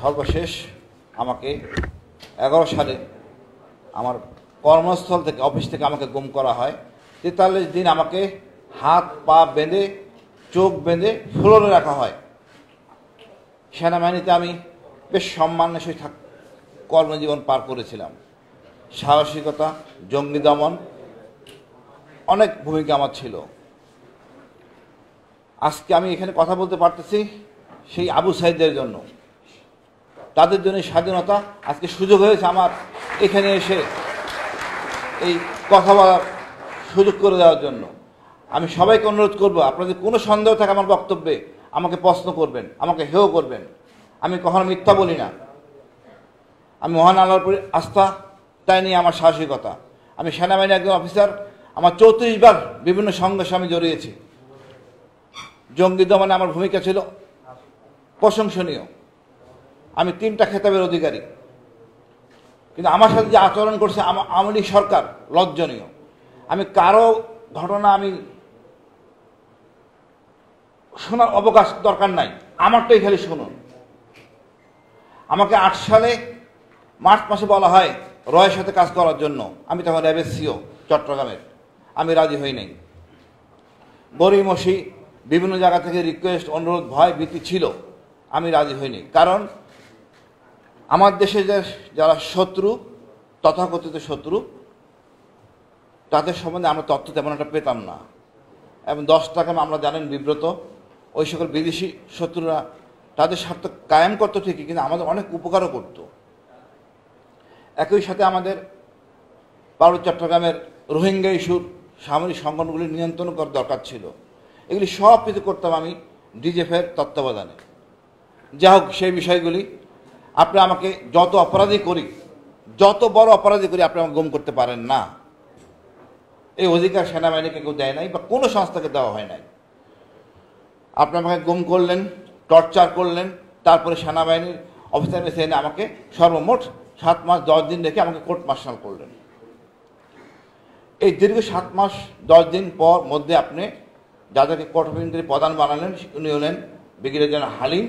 সর্বশেষ আমাকে 11 সালে আমার কর্মস্থল থেকে অফিস থেকে আমাকে গুম করা হয়। 43 দিন আমাকে হাত পা বেঁধে চোখ বেঁধে ফ্লোরে রাখা হয়। সেনাবাহিনীতে আমি বেশ সম্মানের সহিত কর্মজীবন পার করেছিলাম। সাহসিকতা, জঙ্গি দমন অনেক ভূমিকা আমার ছিল। আজকে আমি এখানে কথা বলতে পারতেছি সেই আবু সাইদের জন্য, তাদের জন্য স্বাধীনতা। আজকে সুযোগ হয়েছে আমার এখানে এসে এই কথা বলার সুযোগ করে দেওয়ার জন্য। আমি সবাইকে অনুরোধ করব, আপনাদের কোনো সন্দেহ থাকে আমার বক্তব্যে আমাকে প্রশ্ন করবেন, আমাকে হেয় করবেন। আমি কখনো মিথ্যা বলি না। আমি মহান আল্লাহর উপর আস্থা, তাই নিয়ে আমার সাহসিকতা। আমি সেনাবাহিনীর একজন অফিসার। আমার 34 বার বিভিন্ন সংঘর্ষে আমি জড়িয়েছি। জঙ্গি দমনে আমার ভূমিকা ছিল প্রশংসনীয়। আমি 3টা খেতাবের অধিকারী। কিন্তু আমার সাথে যে আচরণ করছে আওয়ামী লীগ সরকার, লজ্জনীয়। আমি কারো ঘটনা আমি শোনার অবকাশ দরকার নাই, আমারটাই খালি শুনুন। আমাকে 8 সালে মার্চ মাসে বলা হয় রয়ের সাথে কাজ করার জন্য। আমি তখন র্যাবের সিও চট্টগ্রামের। আমি রাজি হই নাই। গড়িমসি বিভিন্ন জায়গা থেকে রিকোয়েস্ট, অনুরোধ, ভয় ভীতি ছিল। আমি রাজি হইনি। কারণ আমার দেশে যারা শত্রু, তথাকথিত শত্রু, তাদের সম্বন্ধে আমরা তথ্য তেমন একটা পেতাম না। এবং 10 টাকা আমরা জানেন বিব্রত। ওই সকল বিদেশি শত্রুরা তাদের স্বার্থ কায়েম করতো ঠিকই, কিন্তু আমাদের অনেক উপকারও করত। একই সাথে আমাদের পার্বত্য চট্টগ্রামের রোহিঙ্গা ইস্যুর সামরিক সংগঠনগুলি নিয়ন্ত্রণ করার দরকার ছিল। এগুলি সব কিছু করতাম আমি ডিজিএফের তত্ত্বাবধানে। যা হোক, সেই বিষয়গুলি আপনি আমাকে যত অপরাধী করি, যত বড় অপরাধী করি, আপনি আমাকে গুম করতে পারেন না। এই অধিকার সেনাবাহিনীকে কেউ দেয় নাই বা কোনো সংস্থাকে দেওয়া হয় নাই। আপনি আমাকে গুম করলেন, টর্চার করলেন, তারপরে সেনাবাহিনীর অফিসার বেছে এনে আমাকে সর্বমোট 7 মাস 10 দিন রেখে আমাকে কোর্ট মার্শাল করলেন। এই দীর্ঘ 7 মাস 10 দিন পর মধ্যে আপনি যাদেরকে কোর্ট অফ ইনকোয়ারি প্রধান বানালেন, উনি হলেন ব্রিগেডিয়ার জেনারেল হালিম।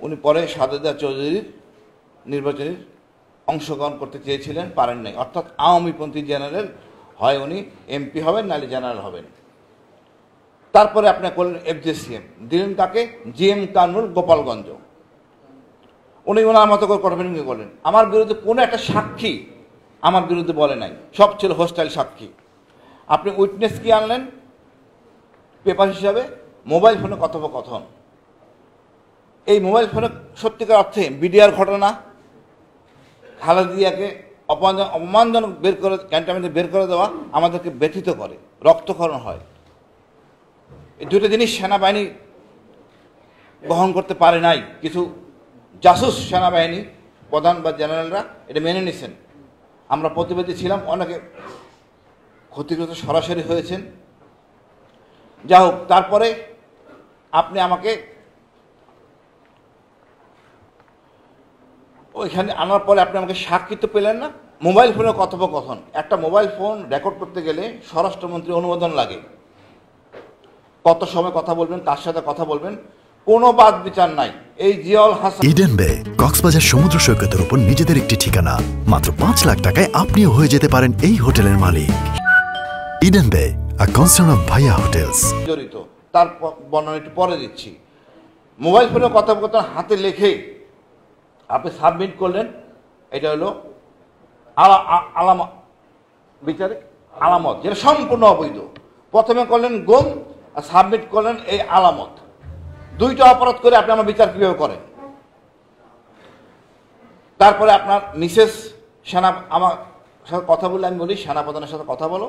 উনি পরে সাজেদা চৌধুরীর নির্বাচনে অংশগ্রহণ করতে চেয়েছিলেন, পারেন নাই। অর্থাৎ আওয়ামীপন্থী জেনারেল, হয় উনি এমপি হবেন নাহলে জেনারেল হবেন। তারপরে আপনি করলেন FJCM, দিলেন তাকে GM কানুল গোপালগঞ্জ। উনি ওনার মতো করে কোর্ট অফ ইনকোয়ারি করলেন। আমার বিরুদ্ধে কোনো একটা সাক্ষী আমার বিরুদ্ধে বলে নাই, সব ছিল হোস্টাইল সাক্ষী। আপনি উইটনেস কি আনলেন পেপার হিসাবে? মোবাইল ফোনে কথোপকথন। এই মোবাইল ফোনে সত্যিকার অর্থে বিডিআর ঘটনা, খালেদা জিয়াকে অপমানজনক বের করে, ক্যান্টনমেন্টে বের করে দেওয়া আমাদেরকে ব্যথিত করে, রক্তক্ষরণ হয়। এই দুটো জিনিস সেনাবাহিনী গ্রহণ করতে পারে নাই। কিছু জাসুস সেনাবাহিনী প্রধান বা জেনারেলরা এটা মেনে নিছেন। আমরা প্রতিবাদী ছিলাম, অনেকে ক্ষতিগ্রস্ত সরাসরি হয়েছেন। যা হোক, তারপরে আপনি আমাকে ওইখানে আনার পরে আপনি আমাকে সাক্ষী তো পেলেন না। মোবাইল ফোনের কথোপকথন, একটা মোবাইল ফোন রেকর্ড করতে গেলে স্বরাষ্ট্রমন্ত্রী অনুমোদন লাগে। কত সময় কথা বলবেন, কার সাথে কথা বলবেন, কোনো বাদ বিচার নাই। এই জিয়াউল হাসান ইডেন বে কক্সবাজার সমুদ্র সৈকতের উপর নিজেদের একটি ঠিকানা। মাত্র 5 লাখ টাকায় আপনিও হয়ে যেতে পারেন এই হোটেলের মালিক। ইডেন বে, আ কনসার্ন অফ ভাইয়া হোটেলস। জড়িত, তার বর্ণনা একটু পরে দিচ্ছি। মোবাইল ফোনে কথোপকথন হাতে লিখে আপনি সাবমিট করলেন। এটা হলো আলামত, বিচারে আলামত, যেটা সম্পূর্ণ অবৈধ। প্রথমে করলেন গুম আর সাবমিট করলেন এই আলামত। 2টা অপরাধ করে আপনি আমার বিচার কীভাবে করেন? তারপরে আপনার মিসেস সেনা আমার সাথে কথা বললে, আমি বলি সেনাপ্রধানের সাথে কথা বলো।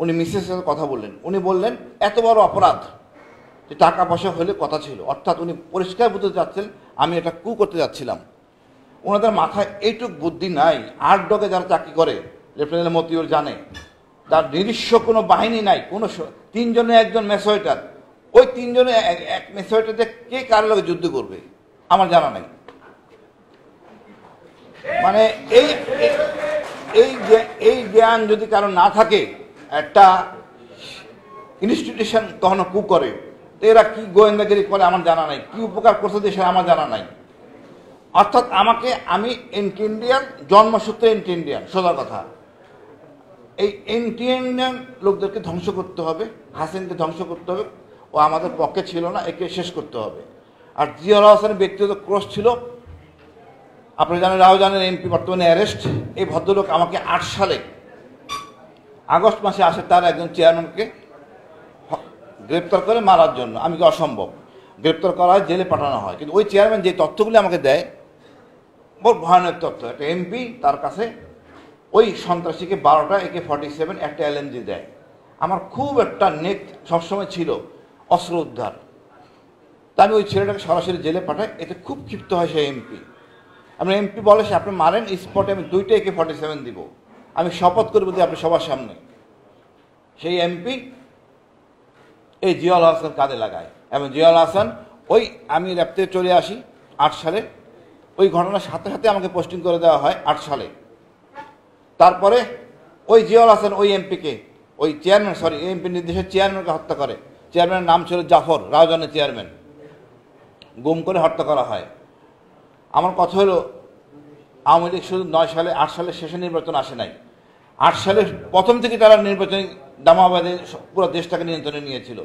উনি মিসেসের সাথে কথা বললেন। উনি বললেন এত বড় অপরাধ যে টাকা পয়সা হলে কথা ছিল। অর্থাৎ উনি পরিষ্কার বুঝতে যাচ্ছেন আমি এটা করতে যাচ্ছিলাম। ওনাদের মাথায় এইটুক বুদ্ধি নাই। 8 ডগে যারা চাকরি করে, লেফটেন্যান্ট মতিউর জানে, তার নিজস্ব কোনো বাহিনী নাই। কোনো 3 জনে একজন মেসোয়েটার, ওই 3 জনে এক মেসোয়েটারে কে কার লগে যুদ্ধ করবে আমার জানা নাই। মানে এই জ্ঞান যদি কারো না থাকে, একটা ইনস্টিটিউশন কখনো কু করে, তো এরা কি গোয়েন্দাগিরি করে আমার জানা নাই, কি উপকার করছে দেশে আমার জানা নাই। অর্থাৎ আমি এন্টি ইন্ডিয়ান, জন্মসূত্রে এন্টি ইন্ডিয়ান, সোজা কথা। এই এন্টি ইন্ডিয়ান লোকদেরকে ধ্বংস করতে হবে, হাসিনকে ধ্বংস করতে হবে, ও আমাদের পক্ষে ছিল না, একে শেষ করতে হবে। আর জিয়াউল হাসানের ব্যক্তিগত ক্রোশ ছিল, আপনি জানেন, রাও জানেন, এমপি বর্তমানে অ্যারেস্ট। এই ভদ্রলোক আমাকে 8 সালে আগস্ট মাসে আসে তার একজন চেয়ারম্যানকে গ্রেপ্তার করে মারার জন্য। আমি কি অসম্ভব, গ্রেপ্তার করা হয়, জেলে পাঠানো হয়। কিন্তু ওই চেয়ারম্যান যে তথ্যগুলি আমাকে দেয়, বহু ভয়ানক তথ্য। একটা এমপি তার কাছে ওই সন্ত্রাসীকে 12টা AK-47 একটা LMG দেয়। আমার খুব একটা নেক সবসময় ছিল অস্ত্র উদ্ধার। তা আমি ওই ছেলেটাকে সরাসরি জেলে পাঠাই। এতে খুব ক্ষিপ্ত হয় সেই এমপি। আপনার এমপি বলে, সে আপনি মারেন, স্পটে আমি 2টা AK-47 দিব, আমি শপথ করব যে আপনি সবার সামনে। সেই এমপি এই জিয়াউল হাসান কাজে লাগায়, এবং জিয়াউল হাসান আমি র্যাপতে চলে আসি 8 সালে। ওই ঘটনার সাথে সাথে আমাকে পোস্টিং করে দেওয়া হয় 8 সালে। তারপরে ওই জিয়াউল হাসান ওই এমপিকে, ওই চেয়ারম্যান, এমপি নির্দেশে চেয়ারম্যানকে হত্যা করে। চেয়ারম্যানের নাম ছিল জাফর, রাউজানের চেয়ারম্যান, গুম করে হত্যা করা হয়। আমার কথা হলো, আওয়ামী লীগ শুধু 9 সালে 8 সালের শেষে নির্বাচন আসে নাই, 8 সালের প্রথম থেকে তারা নির্বাচনী দামাবাদে পুরো দেশটাকে নিয়ন্ত্রণে নিয়েছিল।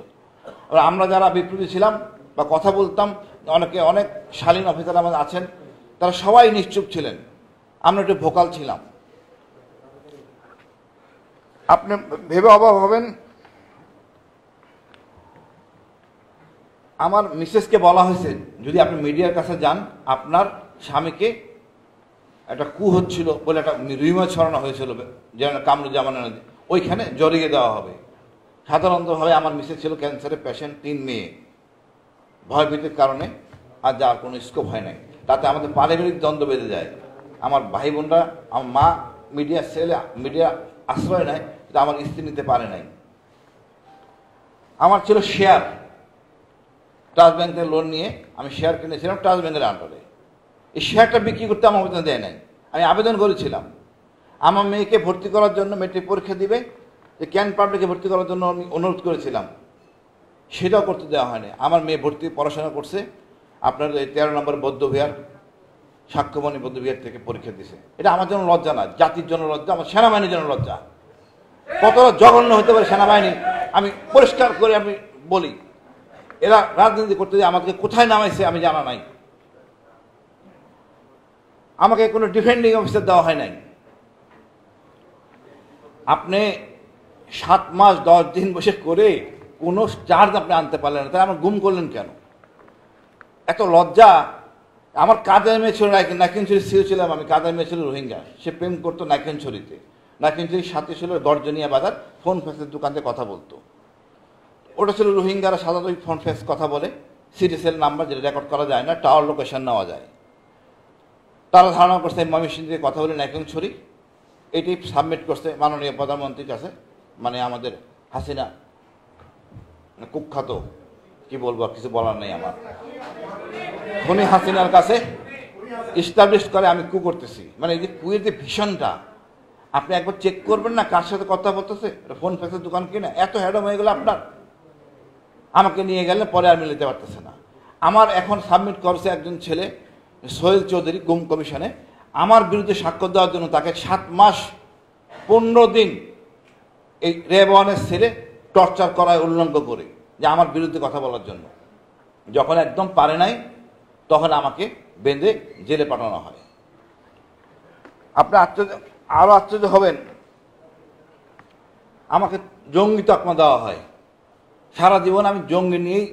আমরা যারা বিপ্লবী ছিলাম বা কথা বলতাম, অনেক শালীন অফিসার আমাদের আছেন, তারা সবাই নিশ্চুপ ছিলেন, আমরা একটু ভোকাল ছিলাম। আপনি ভেবে অবাক হবেন, আমার মিসেসকে বলা হয়েছে, যদি আপনি মিডিয়ার কাছে যান, আপনার স্বামীকে একটা কু হচ্ছিল বলে একটা রিউমার ছড়ানো হয়েছিল, যেন কামরুজ্জামানের নদী, ওইখানে জড়িয়ে দেওয়া হবে। সাধারণতভাবে আমার মিসেস ছিল ক্যান্সারের পেশেন্ট, 3 মেয়ে, ভয়ভীতির কারণে আর যার কোনো স্কোপ হয় নাই। তাতে আমাদের পারিবারিক দ্বন্দ্ব বেঁধে যায়। আমার ভাই বোনরা, আমার মা মিডিয়া আশ্রয় নেয়, কিন্তু আমার স্ত্রী নিতে পারে নাই। আমার ছিল শেয়ার, ট্রাস্ট ব্যাংকের লোন নিয়ে আমি শেয়ার কিনেছিলাম ট্রাস্ট ব্যাংকের আন্ডারে। এই শেয়ারটা বিক্রি করতে আমার বেতন দেয় নাই। আমি আবেদন করেছিলাম আমার মেয়েকে ভর্তি করার জন্য, মেট্রিক পরীক্ষা দিবে, যে ক্যান পাবলিকে ভর্তি করার জন্য আমি অনুরোধ করেছিলাম, সেটাও করতে দেওয়া হয়নি। আমার মেয়ে পড়াশোনা করছে আপনার এই 13 নম্বর বৌদ্ধবিহার, সাক্ষ্যমণি বৌদ্ধবিহার থেকে পরীক্ষা দিছে। এটা আমার জন্য লজ্জা না, জাতির জন্য লজ্জা, আমার সেনাবাহিনীর জন্য লজ্জা। কতটা জঘন্য হতে পারে সেনাবাহিনী, আমি পরিষ্কার করে আমি বলি। এরা রাজনীতি করতে যে আমাকে কোথায় নামাইছে আমি জানা নাই। আমাকে কোনো ডিফেন্ডিং অফিসার দেওয়া হয় নাই। আপনি 7 মাস 10 দিন বসে করে কোনো চার্জ আপনি আনতে পারলেন না, তাই আমার গুম করলেন কেন? এত লজ্জা। আমার কাদের মেয়ে ছিল নাকিনছড়ি সিও ছিলাম আমি, কাদের মেয়ে ছিল রোহিঙ্গা, সে প্রেম করতো নাকিনছড়িতে। নাকিনছড়ির সাথে ছিল দর্জনিয়া বাজার, ফোন ফেসের দোকান থেকে কথা বলতো। ওটা ছিল রোহিঙ্গারা সাধারণত ফোন ফেস কথা বলে, সিটিসেল নাম্বার যেটা রেকর্ড করা যায় না, টাওয়ার লোকেশন নেওয়া যায়। তারা ধারণা করছে ময়মনসিংহ থেকে কথা বলে নাকিনছড়ি, এটি সাবমিট করছে মাননীয় প্রধানমন্ত্রীর কাছে, মানে আমাদের হাসিনা, কুখ্যাত, কি বলবো, কিছু বলার নেই আমার, খুনি হাসিনার কাছে ইস্টাবলিশ করে আমি কু করতেছি। মানে এই যে কুয়ের যে ভীষণটা, আপনি একবার চেক করবেন না কার সাথে কথা বলতেছে, ফোন ফেসের দোকান কিনা, এত হ্যাডম হয়ে গেল আপনার। আমাকে নিয়ে গেলে পরে আর মিলাতে পারতেছে না। আমার এখন সাবমিট করছে একজন ছেলে সোহেল চৌধুরী গুম কমিশনে, আমার বিরুদ্ধে স্বাক্ষর দেওয়ার জন্য তাকে 7 মাস 15 দিন এই রেবনের ছেড়ে টর্চার করায় উল্লঙ্ঘ করে, যে আমার বিরুদ্ধে কথা বলার জন্য। যখন একদম পারে নাই, তখন আমাকে বেঁধে জেলে পাঠানো হয়। আপনি আরো আশ্চর্য হবেন, আমাকে জঙ্গি তকমা দেওয়া হয়। সারা জীবন আমি জঙ্গি নিয়েই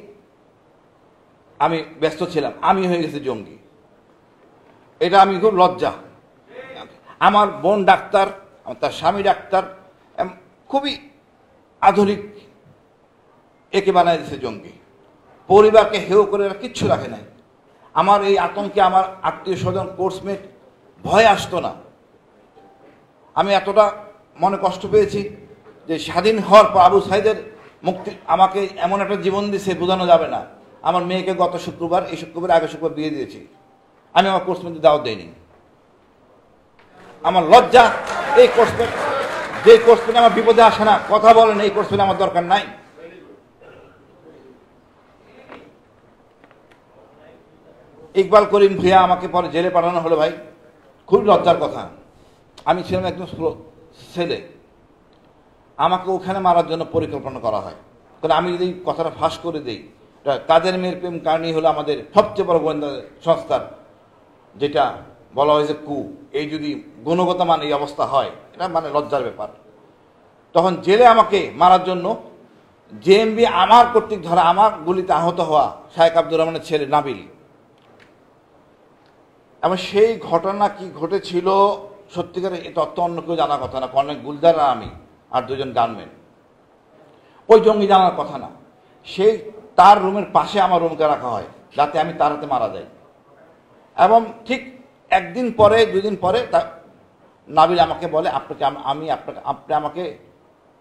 আমি ব্যস্ত ছিলাম, আমি হয়ে গেছি জঙ্গি। এটা আমি খুব লজ্জা। আমার বোন ডাক্তার, তার স্বামী ডাক্তার, খুবই আধুনিক, একে বানায় দিয়েছে জঙ্গি। পরিবারকে হেয় করে কিচ্ছু রাখে নাই। আমার এই আতঙ্কে আমার আত্মীয় স্বজন, কোর্সমেট ভয় আসতো না। আমি এতটা মনে কষ্ট পেয়েছি যে স্বাধীন হওয়ার পর আবু সাইদের মুক্তি আমাকে এমন একটা জীবন দিয়েছে বোঝানো যাবে না। আমার মেয়েকে গত শুক্রবার, এই শুক্রবার আগের শুক্রবার বিয়ে দিয়েছি, আমি আমার কোর্সমেটে দাওয়াত দেইনি। আমার লজ্জা। এই কোর্সমেট, যে কোর্সমেট আমার বিপদে আসে না, কথা বলেন, এই কোর্সমেট আমার দরকার নাই। ইকবাল করিম ভূঁইয়া আমাকে পরে জেলে পাঠানো হলো। ভাই খুব লজ্জার কথা, আমি ছিলাম একজন ছেলে, আমাকে ওখানে মারার জন্য পরিকল্পনা করা হয়। কারণ আমি যদি কথাটা ফাঁস করে দিই, কাদের মেয়ের প্রেম কাহিনী হলো আমাদের সবচেয়ে বড় গোয়েন্দা সংস্থার যেটা বলা হয়েছে কু, এই যদি গুণগত মান এই অবস্থা হয়, এটা মানে লজ্জার ব্যাপার। তখন জেলে আমাকে মারার জন্য জেএমবি আমার কর্তৃক ধরা, আমার গুলিতে আহত হওয়া শায়েখ আব্দুর রহমানের ছেলে নাবিল, এবং সেই ঘটনা কি ঘটেছিল সত্যিকারের এই তথ্য অন্য কেউ জানার কথা না। কর্নেল গুলজার আর আমি আর দুজন গানম্যান, ওই জঙ্গি জানার কথা না। সেই তার রুমের পাশে আমার রুমকে রাখা হয় যাতে আমি তার হাতে মারা যাই। এবং ঠিক একদিন পরে 2 দিন পরে নাবিল আমাকে বলে, আপনি আমাকে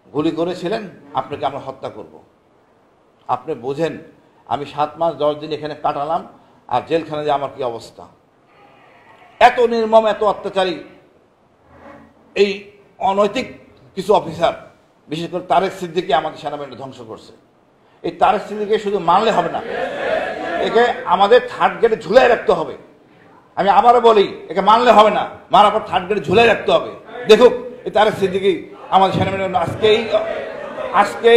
গুলি করেছিলেন, আপনাকে আমরা হত্যা করব। আপনি বোঝেন আমি 7 মাস 10 দিন এখানে কাটালাম, আর জেলখানে যে আমার কি অবস্থা। এত নির্মম, এত অত্যাচারী এই অনৈতিক কিছু অফিসার, বিশেষ করে তারেক সিদ্দিকী আমাদের সেনাবাহিনী ধ্বংস করছে। এই তারেক সিদ্দিকীকে শুধু মানলে হবে না, একে আমাদের থার্ড গেটে ঝুলাই রাখতে হবে। আমি আবারও বলি, একে মানলে হবে না, মারার পর থার্ড গেটে ঝুলাই রাখতে হবে। দেখুক এই তারেক সিদ্দিকী আমাদের সেনাবাহিনী আজকে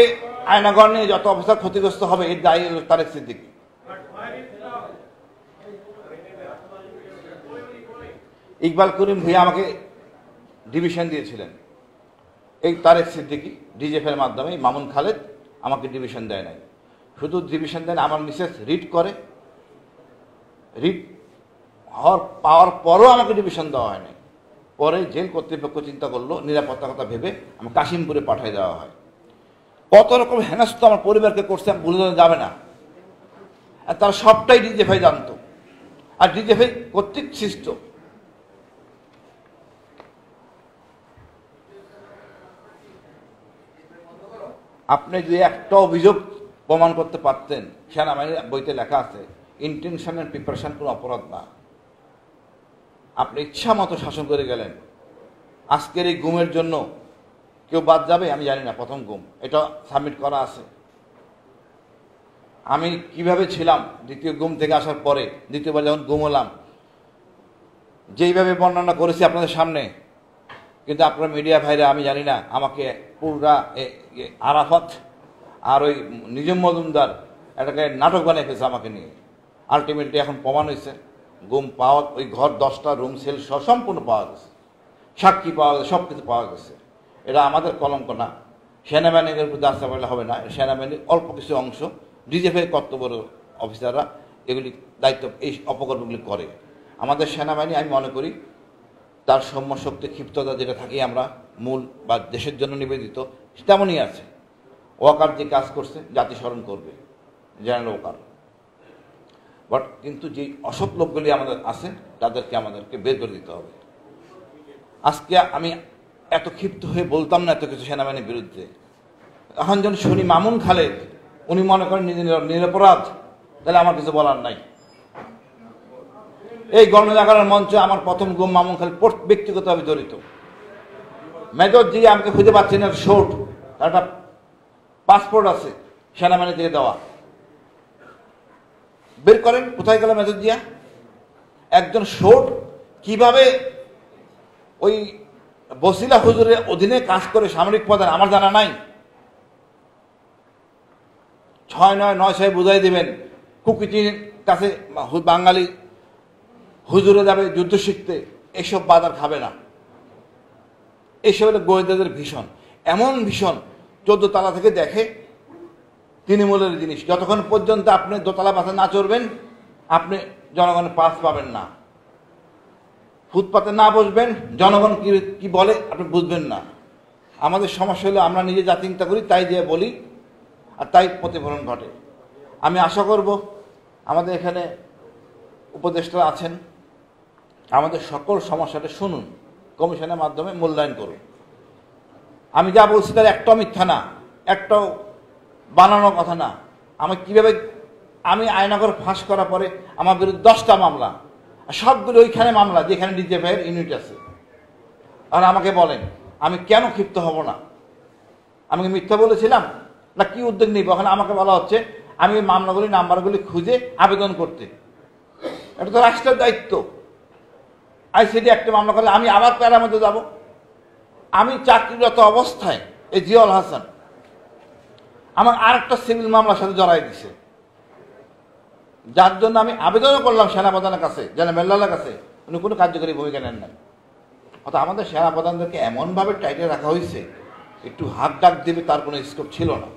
আয়নাগর নিয়ে যত অফিসার ক্ষতিগ্রস্ত হবে, এর দায়ী হল তারেক সিদ্দিকী। ইকবাল করিম ভূঁইয়া আমাকে ডিভিশন দিয়েছিলেন, এই তারেক সিদ্দিকী ডিজিএফের মাধ্যমে মামুন খালেদ আমাকে ডিভিশন দেয় নাই। শুধু ডিভিশন দেন, আমার মিসেস রিড করে, রিড পাওয়ার পরও আমাকে ডিভিশন দেওয়া হয় নাই। পরে জেল কর্তৃপক্ষ চিন্তা করলো, নিরাপত্তার কথা ভেবে আমার কাশিমপুরে পাঠিয়ে দেওয়া হয়। কত রকম হেনস্থ আমার পরিবারকে করছে আমি বলে দেওয়া যাবে না। আর তারা সবটাই ডিজিএফআই জানতো, আর ডিজিএফআই কর্তৃক সৃষ্ট। আপনি যদি একটা অভিযোগ প্রমাণ করতে পারতেন, সেনাবাহিনীর বইতে লেখা আছে ইন্টেনশন এন্ড প্রিপারেশন কোনো অপরাধ না। আপনি ইচ্ছা মতো শাসন করে গেলেন। আজকের এই গুমের জন্য কেউ বাদ যাবে আমি জানি না। প্রথম গুম এটা সাবমিট করা আছে। আমি কিভাবে ছিলাম দ্বিতীয় গুম থেকে আসার পরে, দ্বিতীয়বার যখন গুম হলাম, যেইভাবে বর্ণনা করেছি আপনাদের সামনে, কিন্তু আপনারা মিডিয়া ভাইরা আমি জানি না আমাকে পুরা আরাফাত আর ওই নিজম মজুমদার এটাকে নাটক বানিয়ে ফেলছে আমাকে নিয়ে। আলটিমেটলি এখন প্রমাণ হয়েছে গুম পাওয়া, ওই ঘর 10টা রুম সেল সম্পূর্ণ পাওয়া গেছে, সাক্ষী পাওয়া গেছে, সব কিছু পাওয়া গেছে। এটা আমাদের কলঙ্ক না, সেনাবাহিনীর প্রতি আস্থা করলে হবে না। সেনাবাহিনীর অল্প কিছু অংশ ডিজিএফের কর্তব্য অফিসাররা এগুলি দায়িত্ব, এই অপকর্মগুলি করে। আমাদের সেনাবাহিনী আমি মনে করি তার সৌম্য শক্তি, ক্ষিপ্ততা যেটা থাকি আমরা মূল বা দেশের জন্য নিবেদিত, তেমনই আছে। ওয়াকার যে কাজ করছে জাতি স্মরণ করবে, জেনারেল ওয়াকার। বাট কিন্তু যে অসৎ লোকগুলি আমাদের আছে তাদেরকে আমাদেরকে বের করে দিতে হবে। আজকে আমি এত ক্ষিপ্ত হয়ে বলতাম না এত কিছু সেনাবাহিনীর বিরুদ্ধে। এখন যখন শুনি মামুন খালেদ উনি মনে করেন নিরপরাধ, তাহলে আমার কিছু বলার নাই। এই গণজাগরণ মঞ্চে আমার প্রথম গুম মামুন খালেদ ব্যক্তিগতভাবে জড়িত। মেজর জি আমাকে খুঁজে পাচ্ছি না, শোট একটা পাসপোর্ট আছে সেনাবাহিনী থেকে দেওয়া, বের করেন কোথায় গেল মেজর জিয়া। একজন শোট কিভাবে ওই বসিলা হুজুরের অধীনে কাজ করে সামরিক প্রধান আমার জানা নাই। 6-9-9 বুঝাই দিবেন, কুকিটির কাছে বাঙালি হুজুরে যাবে যুদ্ধ শিখতে, এসব বাজার খাবে না। এসব হলো গোয়েন্দাদের ভীষণ, এমন ভীষণ 14 তলা থেকে দেখে তৃণমূলের জিনিস। যতক্ষণ পর্যন্ত আপনি দোতলা বাসে না চড়বেন আপনি জনগণের পাস পাবেন না। ফুটপাতে না বসবেন, জনগণ কি বলে আপনি বুঝবেন না। আমাদের সমস্যা হলো আমরা নিজে যা চিন্তা করি তাই দিয়ে বলি, আর তাই প্রতিফলন ঘটে। আমি আশা করব আমাদের এখানে উপদেষ্টা আছেন, আমাদের সকল সমস্যাটা শুনুন, কমিশনের মাধ্যমে মূল্যায়ন করুন। আমি যা বলছি তার একটাও মিথ্যা না, একটাও বানানো কথা না। আমি আয়নাগর ফাঁস করার পরে আমার বিরুদ্ধে 10টা মামলা, সবগুলো ওইখানে মামলা যেখানে ডিজিএফআইয়ের ইউনিট আছে। আর আমাকে বলেন আমি কেন ক্ষিপ্ত হব না? আমি মিথ্যা বলেছিলাম না কি উদ্যোগ নিব? এখন আমাকে বলা হচ্ছে আমি মামলাগুলি নাম্বারগুলি খুঁজে আবেদন করতে। এটা তো রাষ্ট্রের দায়িত্ব। আইসিডি একটা মামলা করলে আমি আবার প্যারার মধ্যে যাব? আমি চাকরিরত অবস্থায় এই জিয়াউল হাসান আমার আর একটা সিভিল মামলার সাথে জড়াই দিছে, যার জন্য আমি আবেদনও করলাম সেনাপ্রধানের কাছে, জেনারেলের কাছে, উনি কোনো কার্যকরী ভূমিকা নেন নাই। অর্থাৎ আমাদের সেনাপ্রধানদেরকে এমনভাবে টাইটে রাখা হয়েছে, একটু হাত ডাক দেবে তার কোনো স্কোপ ছিল না।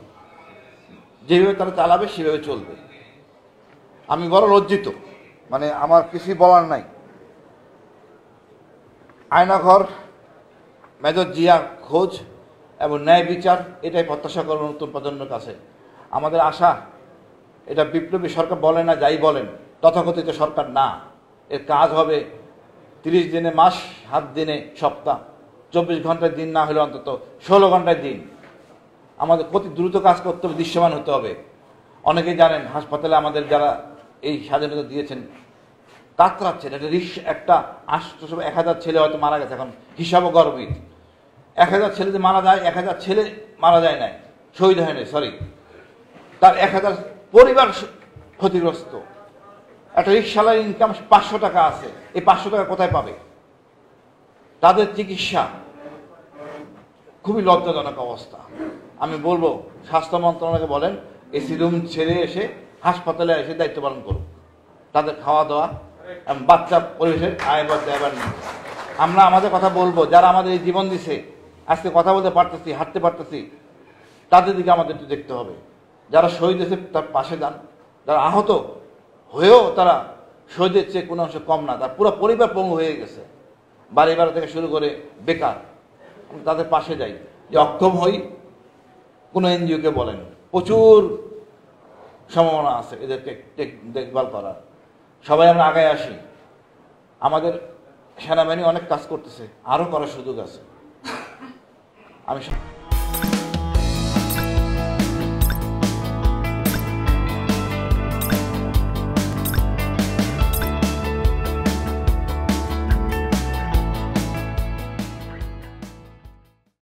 যেভাবে তারা চালাবে সেভাবে চলবে। আমি বড় লজ্জিত, মানে আমার কিছুই বলার নাই। আয়নাঘর, মেজর জিয়ার খোঁজ এবং ন্যায় বিচার, এটাই প্রত্যাশা করব নতুন প্রজন্মের কাছে। আমাদের আশা, এটা বিপ্লবী সরকার বলেন না যাই বলেন, তথাকথিত সরকার না, এর কাজ হবে 30 দিনে মাস, 7 দিনে সপ্তাহ, 24 ঘন্টায় দিন, না হলে অন্তত 16 ঘন্টায় দিন। আমাদের প্রতি দ্রুত কাজ করতে হবে, দৃশ্যমান হতে হবে। অনেকেই জানেন হাসপাতালে আমাদের যারা এই স্বাধীনতা দিয়েছেন কাতরাচ্ছেন। একটা 1000 ছেলে হয়তো মারা গেছে, এখন হিসাবও গর্বিত। 1000 ছেলে যে মারা যায়, 1000 ছেলে মারা যায় নাই, শহীদ হয় নাই, সরি, তার 1000 পরিবার ক্ষতিগ্রস্ত। একটা রিক্সাওয়ালার ইনকাম 500 টাকা আছে, এই 500 টাকা কোথায় পাবে? তাদের চিকিৎসা খুবই লজ্জাজনক অবস্থা। আমি বলবো স্বাস্থ্য মন্ত্রণালয়কে বলেন এসি রুম ছেড়ে এসে হাসপাতালে এসে দায়িত্ব পালন করুক, তাদের খাওয়া দাওয়া এবং বাচ্চা পরিবেশের আয় ব্যয়বার নেই। আমরা আমাদের কথা বলবো, যারা আমাদের এই জীবন দিছে, আজকে কথা বলতে পারতেছি, হাঁটতে পারতেছি, তাদের দিকে আমাদের একটু দেখতে হবে। যারা শহীদ হয়েছে তার পাশে যান, যারা আহত হয়েও তারা শহীদের চেয়ে কোনো অংশ কম না, তার পুরো পরিবার পঙ্গু হয়ে গেছে, বাড়ি ভাড়া থেকে শুরু করে বেকার, তাদের পাশে যাই। যে অক্ষম হই, কোনো এনজিওকে বলেন, প্রচুর সম্ভাবনা আছে এদেরকে দেখভাল করার। সবাই আমরা আগায় আসি। আমাদের সেনাবাহিনী অনেক কাজ করতেছে, আরও করার সুযোগ আছে। আমি